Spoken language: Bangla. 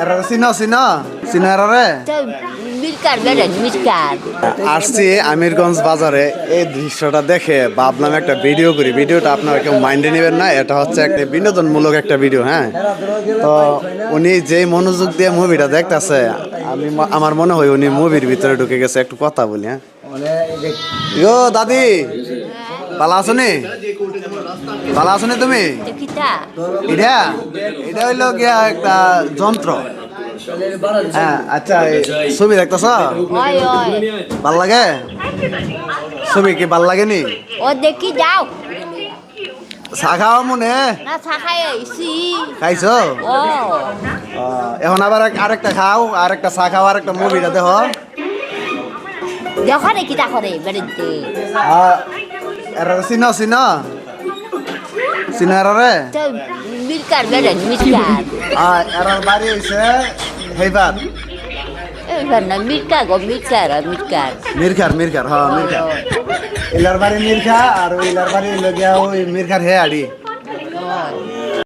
এরা চিনো চিনো চিনো এরারে মিরকার বেড়েন মিরকার আসছি আমিরগঞ্জ বাজারে। এই দৃশ্যটা দেখে ভাবলাম একটা ভিডিও করি। ভিডিওটা আপনারা কেউ মাইন্ডে নেবেন না, এটা হচ্ছে একটা বিনোদনমূলক একটা ভিডিও। হ্যাঁ, তো উনি যেই মনোযোগ দিয়ে মুভিটা দেখতেছে, আমার মনে হয় উনি মুভির ভিতরে ঢুকে গেছে। একটু কথা বলি। হ্যাঁ, ইয়ো দাদি, ভালো আছো নি? ভালো আছো নি তুমি? দেখিতা এটা এটা হইলো গিয়া একটা যন্ত্র। হ্যাঁ, আচ্ছা, এই ছবি দেখতেছ? হয় হয় ভাল লাগে? ছবি কি ভাল লাগে নি? ও দেখি যাও চা খাওয়া মনে না থাকাই আইছি খাইছো? ও এখন আবার আরেকটা খাও, আরেকটা চা খাও, আরেকটা মুভিটা দেখো। দেখো দেখি তা করে বেড়েতে এরা চিনো চিনো চিনো এরারে মিরকার বেড়েন মিরকার এরার বাড়ি হইছে হেইবার এইবার না মিরকা গো মিরকার মিরকার মিরখার মিরখার হ্যাঁ মিরখার। ইলার বাড়ি মিরখা আর ইলার বাড়ি লগিয়া ওই মিরখার হে আড়ি।